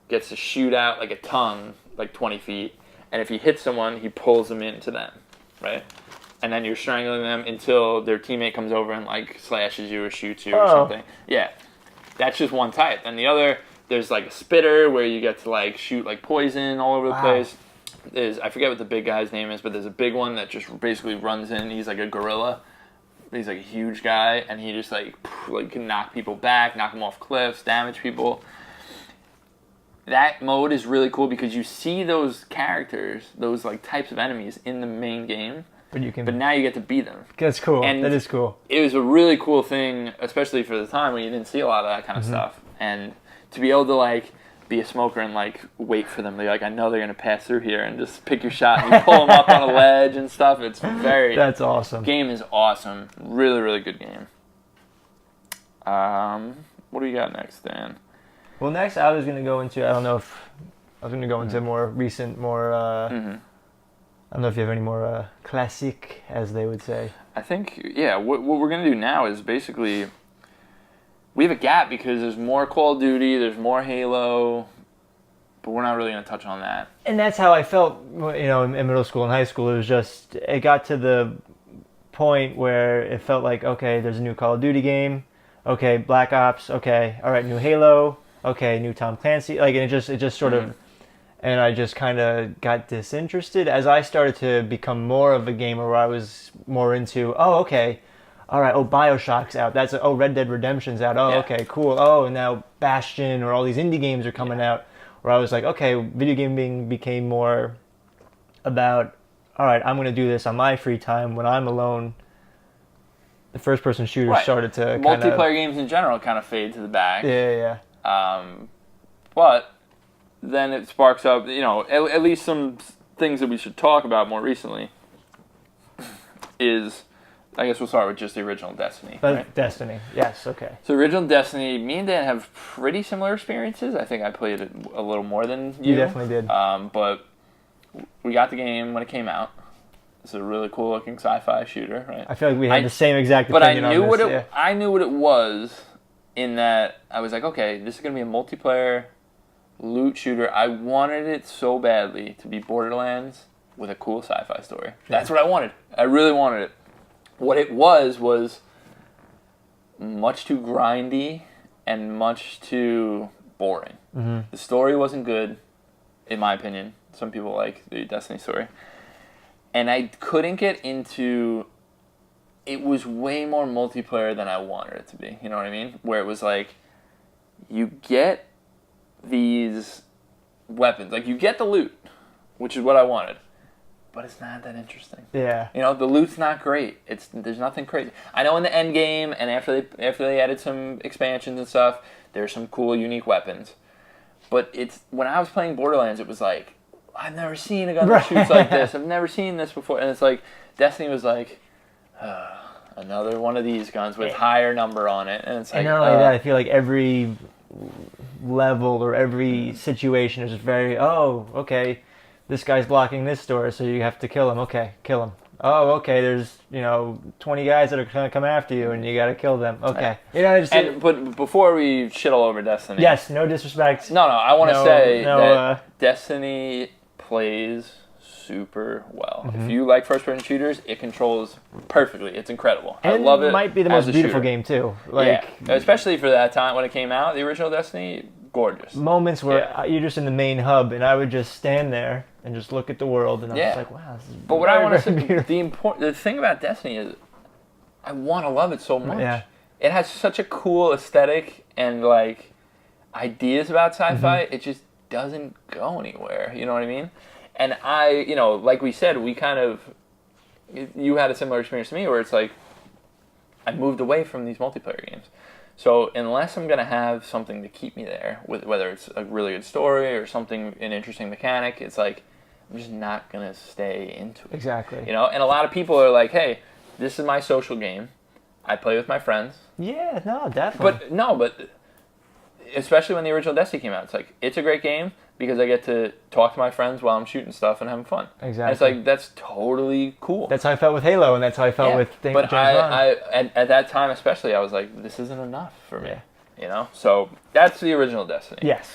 gets to shoot out a tongue 20 feet, and if he hits someone, he pulls them into them, right? And then you're strangling them until their teammate comes over and slashes you or shoots you or something. Yeah, that's just one type. And the other, there's a spitter where you get to shoot poison all over the place. I forget what the big guy's name is, but there's a big one that just basically runs in. He's a gorilla. He's a huge guy, and he just can knock people back, knock them off cliffs, damage people. That mode is really cool because you see those characters, those types of enemies in the main game. But now you get to beat them. That's cool. And that is cool. It was a really cool thing, especially for the time when you didn't see a lot of that kind of stuff. And to be able to be a smoker and wait for them. They're I know they're gonna pass through here, and just pick your shot and you pull them up on a ledge and stuff. It's very. That's awesome. Game is awesome. Really, really good game. What do you got next, Dan? Well, next I was gonna go into. I don't know if I was gonna go into more recent, more. I don't know if you have any more classic, as they would say. I think What we're gonna do now is basically. We have a gap because there's more Call of Duty, there's more Halo, but we're not really going to touch on that. And that's how I felt, in middle school and high school. It got to the point where it felt okay, there's a new Call of Duty game, okay, Black Ops, okay, all right, new Halo, okay, new Tom Clancy, and it just sort of, and I just kind of got disinterested as I started to become more of a gamer where I was more into, all right, Bioshock's out. Red Dead Redemption's out. Okay, cool. And now Bastion or all these indie games are coming out. Where I was okay, video gaming became more about, all right, I'm going to do this on my free time when I'm alone. The first-person shooters started to multiplayer games in general kind of fade to the back. Yeah. But then it sparks up, at least some things that we should talk about more recently is... I guess we'll start with just the original Destiny. Right? Destiny, yes, okay. So original Destiny, me and Dan have pretty similar experiences. I think I played it a little more than you. You definitely did. But we got the game when it came out. It's a really cool looking sci-fi shooter, right? I feel like we had the same exact opinion on this. I knew what it was in that I was okay, this is going to be a multiplayer loot shooter. I wanted it so badly to be Borderlands with a cool sci-fi story. That's what I wanted. I really wanted it. What it was much too grindy and much too boring. Mm-hmm. The story wasn't good, in my opinion. Some people like the Destiny story. And I couldn't get into... It was way more multiplayer than I wanted it to be. You know what I mean? Where it was like, you get these weapons. Like, you get the loot, which is what I wanted. But it's not that interesting. Yeah. You know, the loot's not great. There's nothing crazy. I know in the end game, and after they added some expansions and stuff, there's some cool, unique weapons. But when I was playing Borderlands, it was like, I've never seen a gun that shoots like this. I've never seen this before. And it's like, Destiny was like, another one of these guns with higher number on it. And it's like, and not only that, I feel like every level or every situation is just very, okay, this guy's blocking this door, so you have to kill him. Okay, kill him. Oh, okay, there's, 20 guys that are going to come after you, and you got to kill them. Okay. But before we shit all over Destiny... Yes, no disrespect. No, I want to say that Destiny plays super well. Mm-hmm. If you like first-person shooters, it controls perfectly. It's incredible. And I love it. It might be the most beautiful game, too. Especially for that time when it came out, the original Destiny, gorgeous. Moments where you're just in the main hub, and I would just stand there and just look at the world, and I was like, wow, this is But what I want to say, the thing about Destiny is, I want to love it so much. Yeah. It has such a cool aesthetic and, ideas about sci-fi, it just doesn't go anywhere, you know what I mean? And I, like we said, you had a similar experience to me where it's like, I moved away from these multiplayer games. So unless I'm going to have something to keep me there, whether it's a really good story or an interesting mechanic, it's like, I'm just not going to stay into it. Exactly. And a lot of people are like, hey, this is my social game. I play with my friends. Yeah, no, definitely. But especially when the original Destiny came out, it's like, it's a great game because I get to talk to my friends while I'm shooting stuff and having fun. Exactly. And it's like, that's totally cool. That's how I felt with Halo, and that's how I felt with James Bond. At that time especially, I was like, this isn't enough for me. So that's the original Destiny. Yes.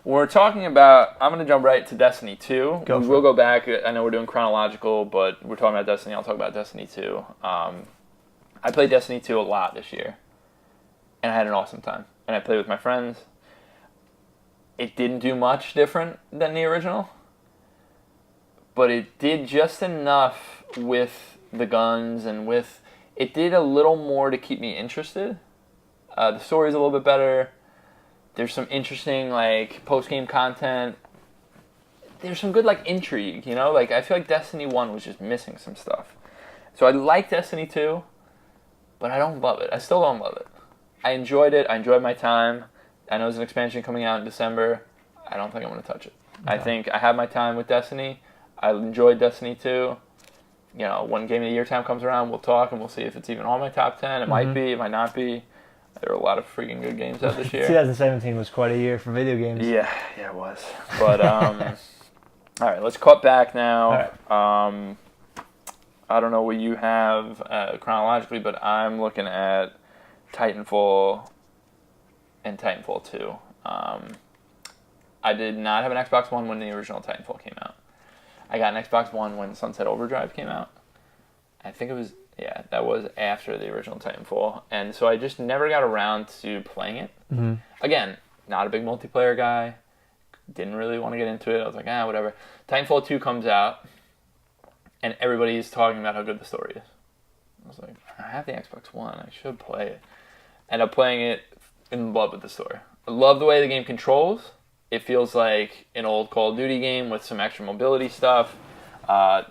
When we're talking about, I'm going to jump right to Destiny 2. We'll go back. I know we're doing chronological, but we're talking about Destiny. I'll talk about Destiny 2. I played Destiny 2 a lot this year, and I had an awesome time. And I played with my friends. It didn't do much different than the original, but it did just enough with the guns and it did a little more to keep me interested. The story's a little bit better. There's some interesting, post-game content. There's some good, intrigue, I feel like Destiny 1 was just missing some stuff. So I like Destiny 2, but I don't love it. I still don't love it. I enjoyed it. I enjoyed my time. I know there's an expansion coming out in December. I don't think I'm going to touch it. No. I think I had my time with Destiny. I enjoyed Destiny 2. When Game of the Year time comes around, we'll talk and we'll see if it's even on my top 10. It might be. It might not be. There were a lot of freaking good games out this year. 2017 was quite a year for video games. Yeah, it was. But, all right, let's cut back now. All right. I don't know what you have chronologically, but I'm looking at Titanfall and Titanfall 2. I did not have an Xbox One when the original Titanfall came out. I got an Xbox One when Sunset Overdrive came out. I think it was... Yeah, that was after the original Titanfall. And so I just never got around to playing it. Mm-hmm. Again, not a big multiplayer guy. Didn't really want to get into it. I was like, whatever. Titanfall 2 comes out, and everybody's talking about how good the story is. I was like, I have the Xbox One. I should play it. End up playing it, in love with the story. I love the way the game controls. It feels like an old Call of Duty game with some extra mobility stuff. And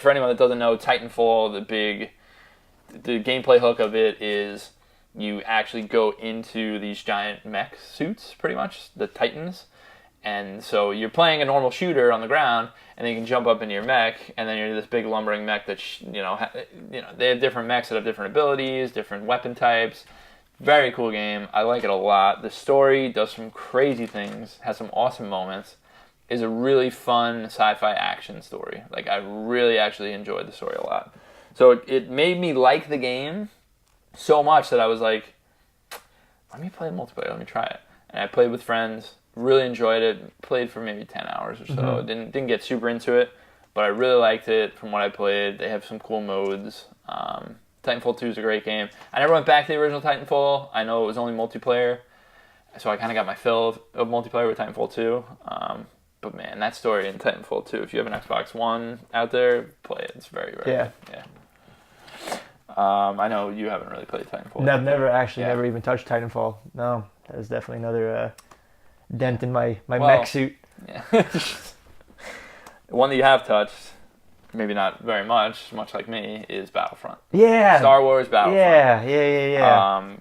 for anyone that doesn't know, Titanfall, the gameplay hook of it is you actually go into these giant mech suits, pretty much, the Titans. And so you're playing a normal shooter on the ground, and then you can jump up into your mech, and then you're this big lumbering mech that, they have different mechs that have different abilities, different weapon types. Very cool game. I like it a lot. The story does some crazy things, has some awesome moments. Is a really fun sci-fi action story. I really actually enjoyed the story a lot. So it made me like the game so much that I was like, let me play multiplayer, let me try it. And I played with friends, really enjoyed it, played for maybe 10 hours or so. Mm-hmm. Didn't get super into it, but I really liked it from what I played. They have some cool modes. Titanfall 2 is a great game. I never went back to the original Titanfall. I know it was only multiplayer, so I kind of got my fill of multiplayer with Titanfall 2. But man, that story in Titanfall 2, if you have an Xbox One out there, play it. It's very, very good. Yeah. I know you haven't really played Titanfall. I've never even touched Titanfall. No, that was definitely another dent in my mech suit. Yeah. One that you have touched, maybe not very much like me, is Battlefront. Yeah. Star Wars Battlefront. Yeah.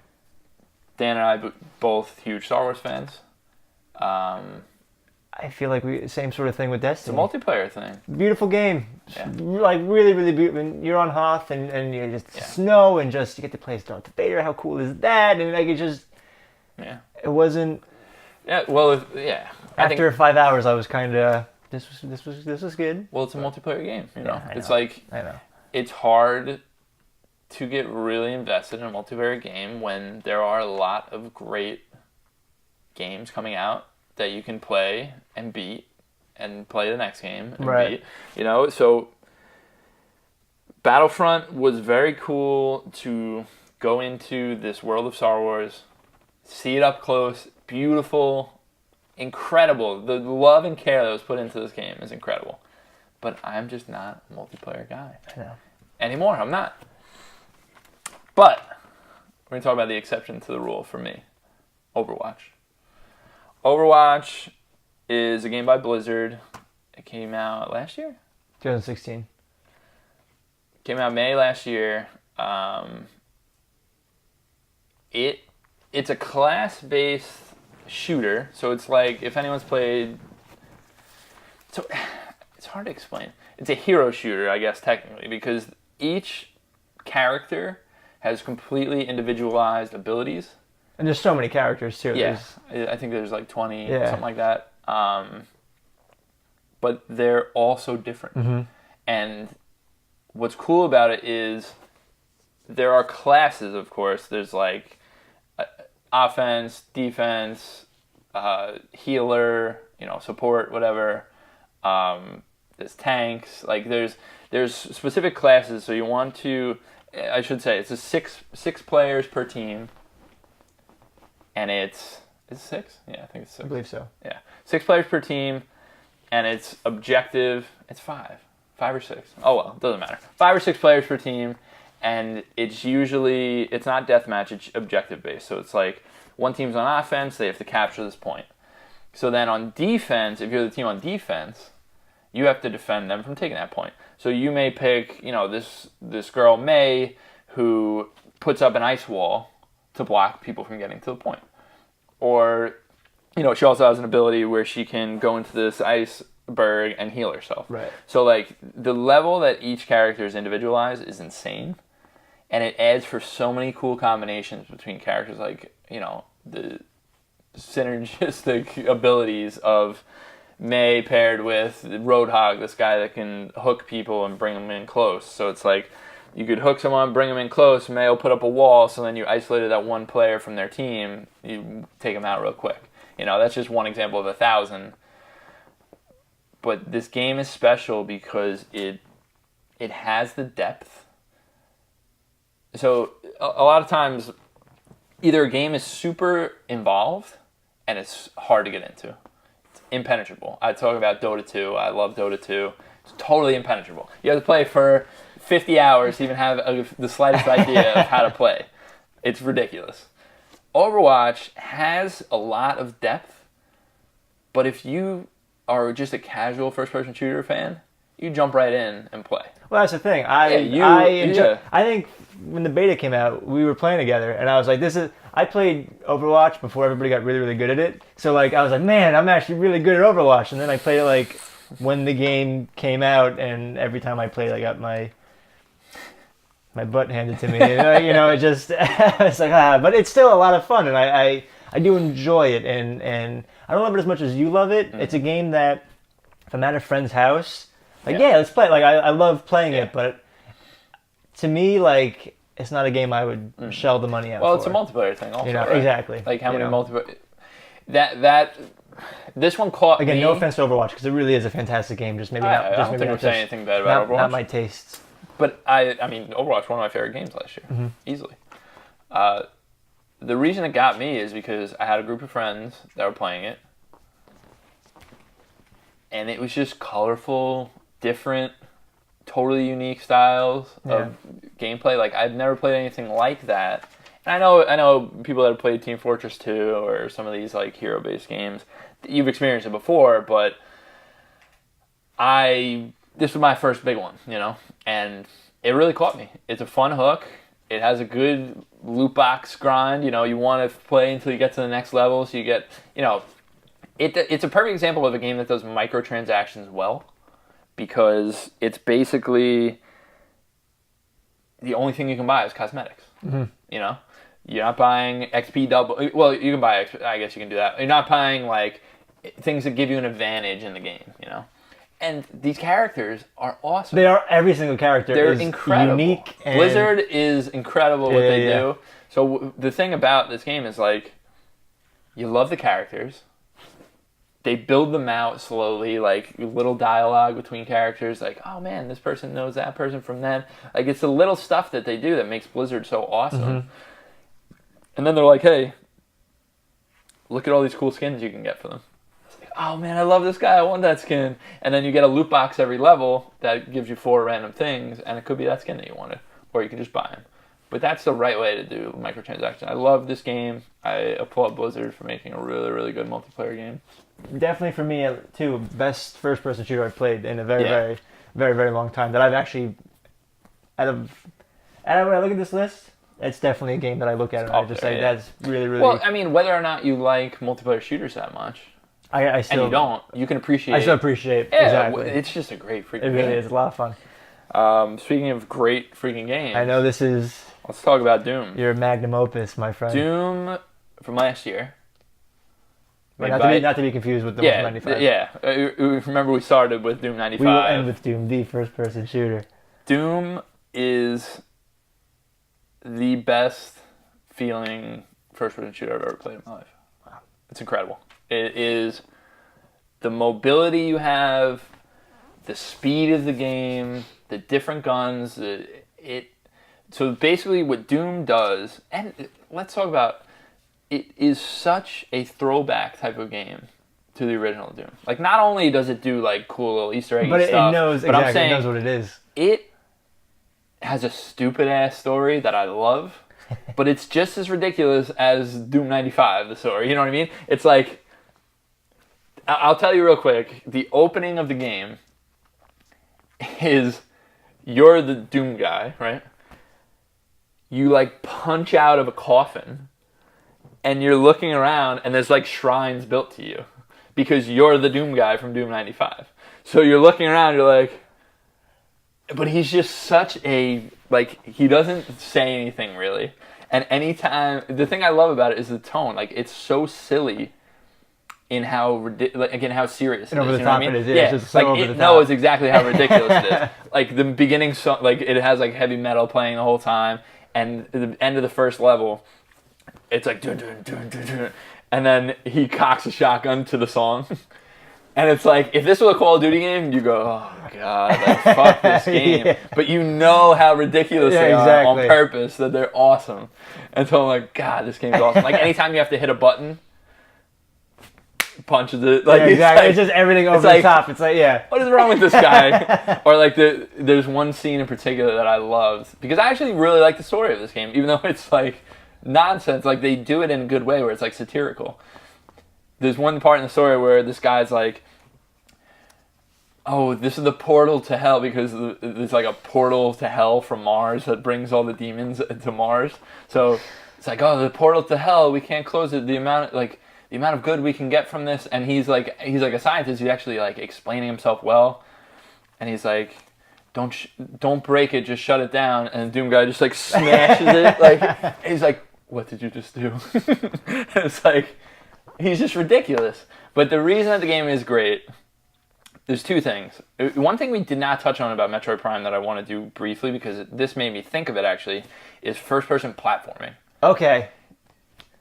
Dan and I both huge Star Wars fans. I feel like same sort of thing with Destiny. It's a multiplayer thing. Beautiful game. Yeah. Like really, really beautiful. And you're on Hoth and you just snow and just you get to play as Darth Vader. How cool is that? And like it just it wasn't. Yeah. Well, After 5 hours, I was kind of this was good. Well, it's a multiplayer game. You know, it's like I know it's hard to get really invested in a multiplayer game when there are a lot of great games coming out that you can play and beat and play the next game and beat. You know, so Battlefront was very cool to go into this world of Star Wars, see it up close, beautiful, incredible. The love and care that was put into this game is incredible. But I'm just not a multiplayer guy. I know. Anymore, I'm not. But we're going to talk about the exception to the rule for me. Overwatch. Overwatch is a game by Blizzard. It came out last year? 2016. Came out May last year. It's a class-based shooter. So it's like, if anyone's played... So it's hard to explain. It's a hero shooter, I guess, technically, because each character has completely individualized abilities. And there's so many characters, too. Yeah, I think there's like 20, something like that. But they're all so different. Mm-hmm. And what's cool about it is there are classes, of course. There's like offense, defense, healer, support, whatever. There's tanks. Like there's specific classes. So you want to, I should say, it's a six players per team. And is it 6? Yeah, I think it's 6. I believe so. Yeah. 6 players per team, and it's objective. It's 5 or 6. Oh, well, it doesn't matter. 5 or 6 players per team, and it's not deathmatch, it's objective-based. So it's like one team's on offense, they have to capture this point. So then on defense, if you're the team on defense, you have to defend them from taking that point. So you may pick, this girl, May, who puts up an ice wall to block people from getting to the point. Or, she also has an ability where she can go into this iceberg and heal herself. Right. So, like, the level that each character is individualized is insane. And it adds for so many cool combinations between characters, like, the synergistic abilities of May paired with Roadhog, this guy that can hook people and bring them in close. So it's like, you could hook someone, bring them in close, May will put up a wall, so then you isolated that one player from their team, you take them out real quick. That's just one example of 1,000. But this game is special because it has the depth. So a lot of times, either a game is super involved and it's hard to get into. It's impenetrable. I talk about Dota 2. I love Dota 2. It's totally impenetrable. You have to play for 50 hours to even have the slightest idea of how to play. It's ridiculous. Overwatch has a lot of depth, but if you are just a casual first-person shooter fan, you jump right in and play. Well, that's the thing. I think when the beta came out, we were playing together, and I was like, I played Overwatch before everybody got really, really good at it. So, like, I was like, man, I'm actually really good at Overwatch. And then I played it, like, when the game came out, and every time I played, I got my butt handed to me. It just, it's like, but it's still a lot of fun, and I do enjoy it, and I don't love it as much as you love it. Mm-hmm. It's a game that, if I'm at a friend's house, let's play it. Like, I love playing it, but to me, like, it's not a game I would shell the money out for. Well, it's a multiplayer thing also, right? Exactly. Like, how many multiplayer... This one caught me... Again, no offense to Overwatch, because it really is a fantastic game. Just maybe not... I don't think I'm saying anything bad about Overwatch. Not my tastes. But, Overwatch, one of my favorite games last year. Easily. The reason it got me is because I had a group of friends that were playing it. and it was just colorful, different, totally unique styles of gameplay. Like I've never played anything like that. And I know people that have played Team Fortress 2 or some of these like hero-based games. You've experienced it before, but this was my first big one, you know, and it really caught me. It's a fun hook. It has a good loot box grind. You know, you want to play until you get to the next level, so you get, you know, it's a perfect example of a game that does microtransactions well, because it's basically the only thing you can buy is cosmetics. Mm-hmm. You know, you're not buying XP double. Well, you can buy XP, I guess you can do that. You're not buying like things that give you an advantage in the game. You know. And these characters are awesome. They are. Every single character is incredible. Unique. And Blizzard is incredible what they do. So the thing about this game is like, you love the characters. They build them out slowly, like little dialogue between characters. Like, oh man, this person knows that person from them. Like it's the little stuff that they do that makes Blizzard so awesome. Mm-hmm. And then they're like, hey, look at all these cool skins you can get for them. Oh man, I love this guy, I want that skin. And then you get a loot box every level that gives you 4 random things, and it could be that skin that you wanted. Or you can just buy them. But that's the right way to do microtransactions. I love this game. I applaud Blizzard for making a really, really good multiplayer game. Definitely for me, too, best first-person shooter I've played in a very, very long time. That I've actually, when I look at this list, it's definitely a game that I look at and I just say, that's really, really... Well, I mean, whether or not you like multiplayer shooters that much... I still, and you don't. You can appreciate... I still appreciate, exactly. It's just a great freaking game. It really is. A lot of fun. Speaking of great freaking games... I know this is... Let's talk about Doom. Your magnum opus, my friend. Doom from last year. Not to be confused with Doom 95. Yeah. Remember we started with Doom 95. We will end with Doom, the first-person shooter. Doom is the best feeling first-person shooter I've ever played in my life. Wow. It's incredible. It is the mobility you have, the speed of the game, the different guns. So basically what Doom does, and let's talk about, it is such a throwback type of game to the original Doom. Like not only does it do like cool little Easter egg stuff, it knows but I'm saying it knows what it is. It has a stupid ass story that I love, but it's just as ridiculous as Doom 95, the story. You know what I mean? It's like, I'll tell you real quick, the opening of the game is you're the Doom guy, right? You like punch out of a coffin and you're looking around and there's like shrines built to you because you're the Doom guy from Doom 95. So you're looking around, you're like, but he's just such a, like, he doesn't say anything really. And anytime, the thing I love about it is the tone. Like, it's so silly in how how serious it is. Over the you know top what I mean? it is. Yeah, it's so like it knows exactly how ridiculous it is. Like the beginning song, like it has like heavy metal playing the whole time, and at the end of the first level, it's like dun, dun, dun, dun, dun, and then he cocks a shotgun to the song, and it's like if this was a Call of Duty game, you go, oh god, like, fuck this game. Yeah. But you know how ridiculous they are on purpose, that they're awesome, and so I'm like, God, this game's awesome. Like anytime you have to hit a button. Punches it like exactly. It's just everything over the top. It's like what is wrong with this guy? Or like there's one scene in particular that I loved because I actually really like the story of this game, even though it's like nonsense. Like they do it in a good way where it's like satirical. There's one part in the story where this guy's like, oh, this is the portal to hell because there's like a portal to hell from Mars that brings all the demons to Mars. So it's like, oh, the portal to hell, we can't close it. The amount of good we can get from this, and he's like a scientist. He's actually like explaining himself well, and he's like, don't break it, just shut it down. And the Doom guy just like smashes it. Like he's like, what did you just do? It's like he's just ridiculous. But the reason that the game is great, there's two things. One thing we did not touch on about Metroid Prime that I want to do briefly because this made me think of it actually is first-person platforming. Okay.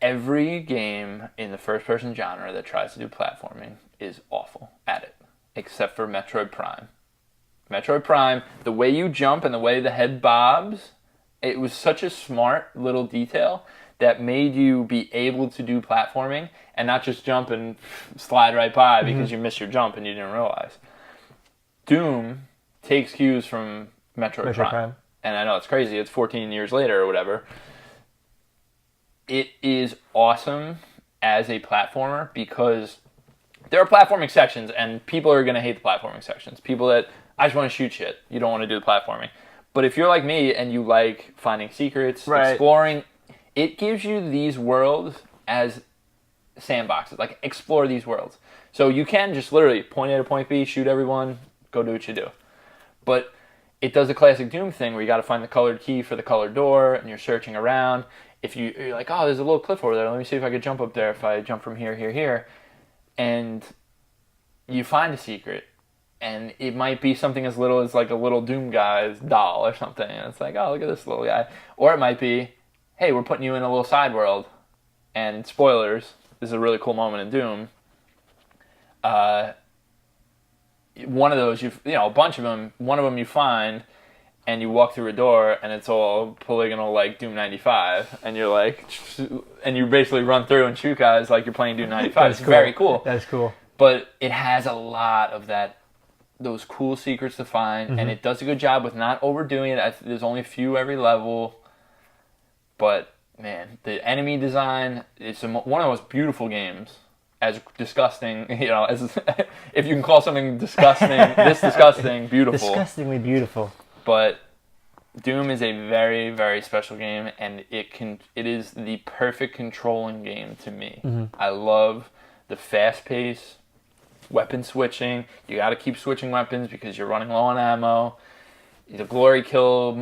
Every game in the first-person genre that tries to do platforming is awful at it, except for Metroid Prime. Metroid Prime, the way you jump and the way the head bobs, it was such a smart little detail that made you be able to do platforming and not just jump and slide right by because you missed your jump and you didn't realize. Doom takes cues from Metroid Prime. And I know it's crazy, it's 14 years later or whatever. It is awesome as a platformer because there are platforming sections and people are going to hate the platforming sections. People that, I just want to shoot shit. You don't want to do the platforming. But if you're like me and you like finding secrets, exploring, it gives you these worlds as sandboxes. Like, explore these worlds. So you can just literally point A to point B, shoot everyone, go do what you do. But it does a classic Doom thing where you got to find the colored key for the colored door, and you're searching around. If you're like, oh, there's a little cliff over there. Let me see if I could jump up there if I jump from here, here, here. And you find a secret. And it might be something as little as like a little Doom guy's doll or something. And it's like, oh, look at this little guy. Or it might be, hey, we're putting you in a little side world. And spoilers, this is a really cool moment in Doom. One of those, a bunch of them, one of them you find, and you walk through a door, and it's all polygonal like Doom 95. And you're like, and you basically run through and shoot guys like you're playing Doom 95. It's very cool. That's cool. But it has a lot of those cool secrets to find, and it does a good job with not overdoing it. There's only a few every level, but man, the enemy design, it's one of the most beautiful games. As disgusting, as if you can call something disgusting, this disgusting, beautiful. Disgustingly beautiful. But Doom is a very, very special game, and it is the perfect controlling game to me. I love the fast pace, weapon switching. You got to keep switching weapons because you're running low on ammo. The glory kill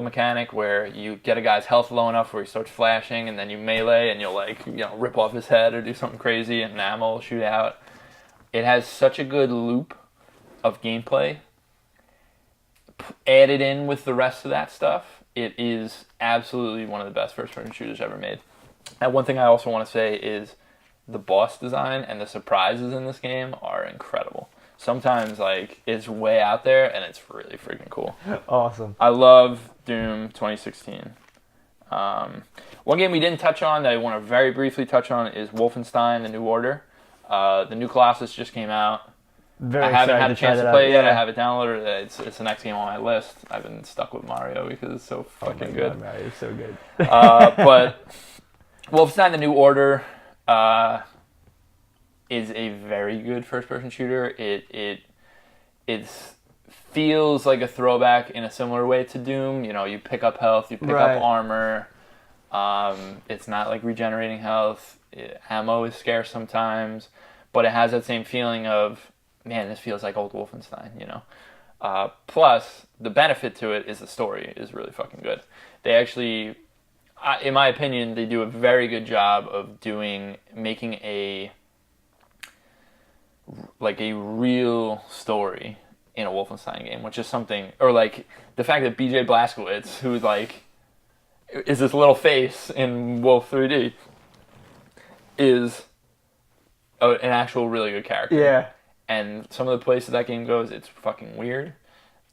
mechanic where you get a guy's health low enough where he starts flashing, and then you melee and you'll rip off his head or do something crazy, and ammo will shoot out. It has such a good loop of gameplay added in with the rest of that stuff. It is absolutely one of the best first-person shooters ever made. And one thing I also want to say is the boss design and the surprises in this game are incredible. Sometimes, it's way out there, and it's really freaking cool. Awesome. I love Doom 2016. One game we didn't touch on that I want to very briefly touch on is Wolfenstein: The New Order. The new Colossus just came out. I haven't had a chance to play it yet. I have it downloaded. It's the next game on my list. I've been stuck with Mario because it's so fucking good. Mario is so good. But Wolfenstein: The New Order is a very good first-person shooter. It feels like a throwback in a similar way to Doom. You pick up health, you pick up armor. It's not like regenerating health. Ammo is scarce sometimes, but it has that same feeling of, man, this feels like old Wolfenstein. Plus, the benefit to it is the story is really fucking good. They actually, in my opinion, they do a very good job of making a real story in a Wolfenstein game, which is something, or the fact that BJ Blazkowicz, who is this little face in Wolf 3D, is an actual really good character. Yeah. And some of the places that game goes, it's fucking weird,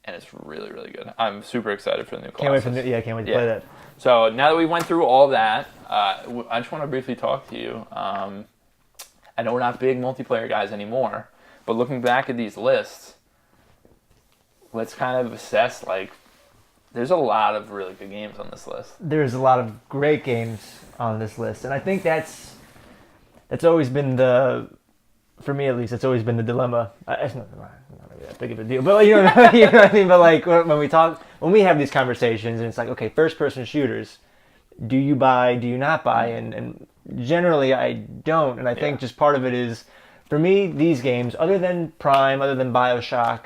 and it's really, really good. I'm super excited for the new Colossus. Can't wait to play that. So now that we went through all that, I just want to briefly talk to you. I know we're not big multiplayer guys anymore, but looking back at these lists, let's kind of assess, there's a lot of really good games on this list. There's a lot of great games on this list, and I think that's always been for me at least, it's always been the dilemma. It's not really that big of a deal, but you know what I mean? But when we have these conversations, and it's like, okay, first-person shooters, do you buy, do you not buy? And generally I don't, and I think just part of it is, for me, these games, other than Prime, other than Bioshock,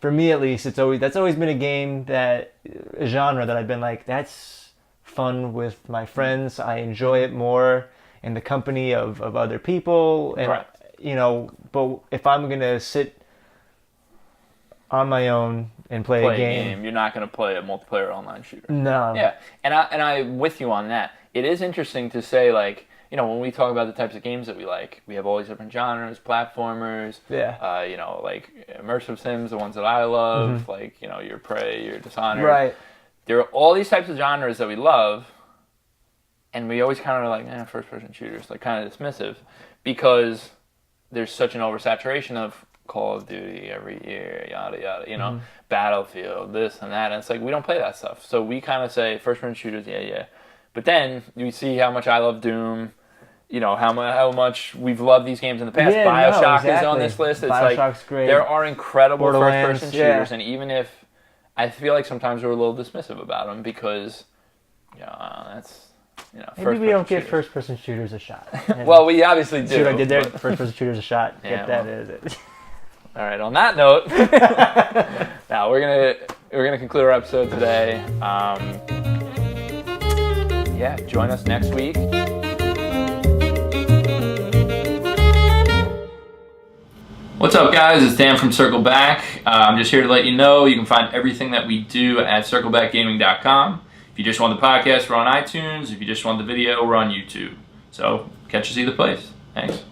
for me at least, that's always been a genre that I've been like, that's fun with my friends. I enjoy it more in the company of other people, and but if I'm gonna sit on my own and play a game, you're not gonna play a multiplayer online shooter. No. Yeah, and I'm with you on that. It is interesting to say, when we talk about the types of games that we like, we have all these different genres, platformers, immersive sims, the ones that I love, your Prey, your Dishonored. Right. There are all these types of genres that we love, and we always kind of like, first-person shooters, like kind of dismissive, because there's such an oversaturation of Call of Duty every year, yada yada, you know, Battlefield, this and that, and it's like we don't play that stuff. So we kind of say first-person shooters, yeah. But then you see how much I love Doom, you know, how much we've loved these games in the past. Yeah, Bioshock is on this list. It's Bioshock's like great. there are incredible Borderlands, first-person shooters, and even if I feel like sometimes we're a little dismissive about them because, that's, maybe we don't give first-person shooters a shot. Well, we obviously do. See what I did there? First-person shooters a shot. Get that is it. All right. On that note, now we're gonna conclude our episode today. Join us next week. What's up, guys? It's Dan from Circle Back. I'm just here to let you know you can find everything that we do at circlebackgaming.com. If you just want the podcast, we're on iTunes. If you just want the video, we're on YouTube. So catch us either place. Thanks.